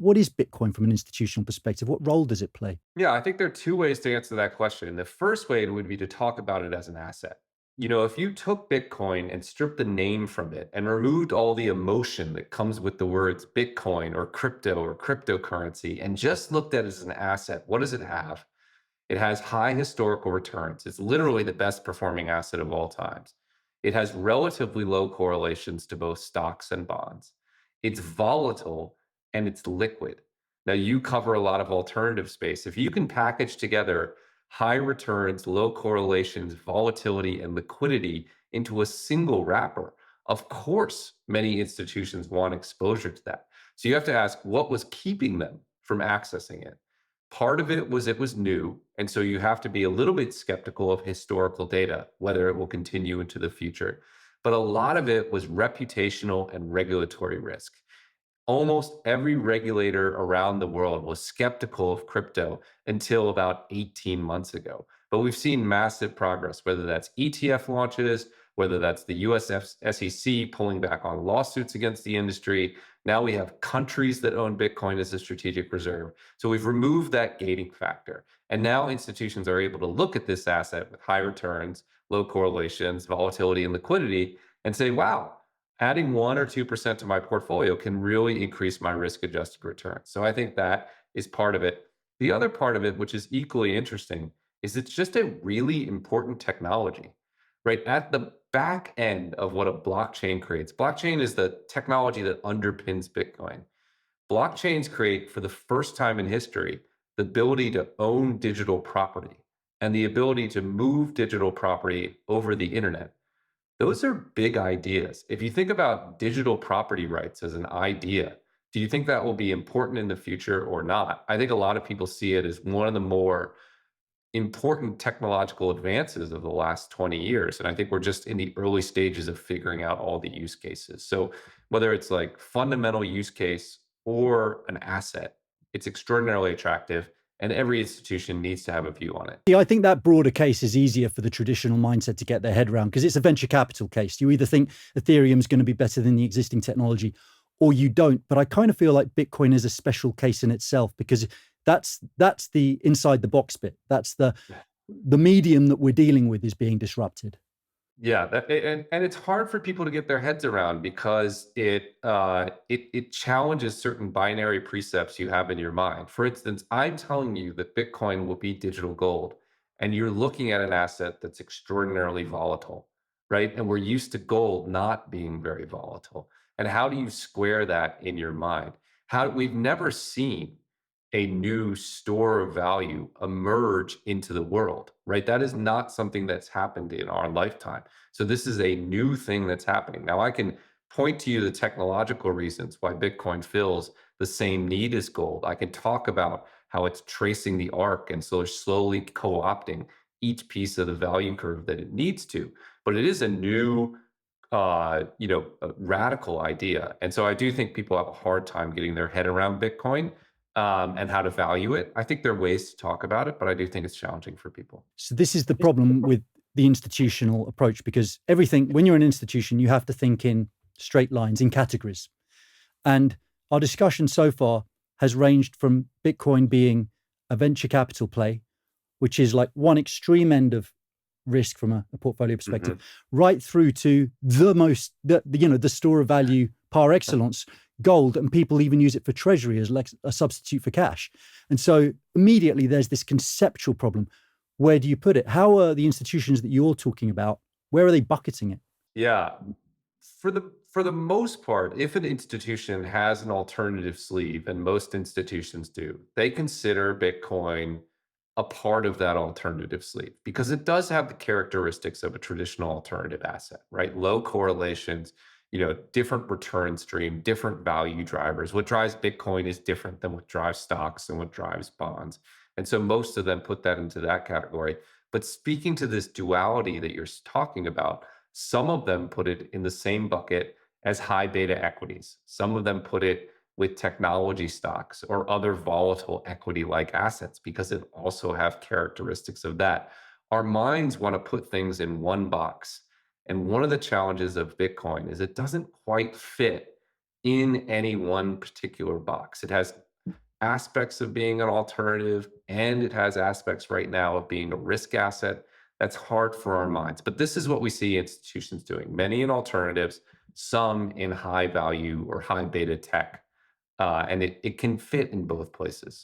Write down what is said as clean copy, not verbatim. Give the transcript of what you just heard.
What is Bitcoin from an institutional perspective? What role does it play? Yeah, I think there are two ways to answer that question. The first way would be to talk about it as an asset. You know, if you took Bitcoin and stripped the name from it and removed all the emotion that comes with the words Bitcoin or cryptocurrency and just looked at it as an asset, what does it have? It has high historical returns. It's literally the best performing asset of all times. It has relatively low correlations to both stocks and bonds. It's volatile and it's liquid. Now, you cover a lot of alternative space. If you can package together high returns, low correlations, volatility, and liquidity into a single wrapper, of course, many institutions want exposure to that. So you have to ask what was keeping them from accessing it. Part of it was new, and so you have to be a little bit skeptical of historical data, whether it will continue into the future. But a lot of it was reputational and regulatory risk. Almost every regulator around the world was skeptical of crypto until about 18 months ago. But we've seen massive progress, whether that's ETF launches, whether that's the SEC pulling back on lawsuits against the industry. Now we have countries that own Bitcoin as a strategic reserve. So we've removed that gating factor. And now institutions are able to look at this asset with high returns, low correlations, volatility, and liquidity and say, wow, adding 1 or 2% to my portfolio can really increase my risk adjusted return. So I think that is part of it. The other part of it, which is equally interesting, is it's just a really important technology, right? At the back end of what a blockchain creates, blockchain is the technology that underpins Bitcoin. Blockchains create, for the first time in history, the ability to own digital property and the ability to move digital property over the internet. Those are big ideas. If you think about digital property rights as an idea, do you think that will be important in the future or not? I think a lot of people see it as one of the more important technological advances of the last 20 years. And I think we're just in the early stages of figuring out all the use cases. So whether it's like fundamental use case or an asset, it's extraordinarily attractive. And every institution needs to have a view on it. Yeah, I think that broader case is easier for the traditional mindset to get their head around because it's a venture capital case. You either think Ethereum's going to be better than the existing technology or you don't. But I kind of feel like Bitcoin is a special case in itself because that's the inside the box bit. That's the medium that we're dealing with is being disrupted. Yeah, and it's hard for people to get their heads around because it challenges certain binary precepts you have in your mind. For instance, I'm telling you that Bitcoin will be digital gold, and you're looking at an asset that's extraordinarily volatile, right? And we're used to gold not being very volatile. And how do you square that in your mind? How we've never seen a new store of value emerge into the world, right? That is not something that's happened in our lifetime. So this is a new thing that's happening. Now I can point to you the technological reasons why Bitcoin fills the same need as gold. I can talk about how it's tracing the arc and so slowly co-opting each piece of the value curve that it needs to. But it is a new a radical idea. And so I do think people have a hard time getting their head around Bitcoin and how to value it. I think there are ways to talk about it, but I do think it's challenging for people. So this is the problem with the institutional approach because everything, when you're an institution, you have to think in straight lines, in categories. And our discussion so far has ranged from Bitcoin being a venture capital play, which is like one extreme end of risk from a portfolio hmm perspective, right through to the store of value par excellence, gold, and people even use it for treasury as like a substitute for cash. And so immediately there's this conceptual problem. Where do you put it? How are the institutions that you're talking about, where are they bucketing it? Yeah, for the most part, if an institution has an alternative sleeve, and most institutions do, they consider Bitcoin a part of that alternative sleeve because it does have the characteristics of a traditional alternative asset, right? Low correlations, different return stream, different value drivers. What drives Bitcoin is different than what drives stocks and what drives bonds. And so most of them put that into that category. But speaking to this duality that you're talking about, some of them put it in the same bucket as high beta equities. Some of them put it with technology stocks or other volatile equity like assets because it also have characteristics of that. Our minds want to put things in one box. And one of the challenges of Bitcoin is it doesn't quite fit in any one particular box. It has aspects of being an alternative, and it has aspects right now of being a risk asset. That's hard for our minds. But this is what we see institutions doing, many in alternatives, some in high value or high beta tech. And it can fit in both places.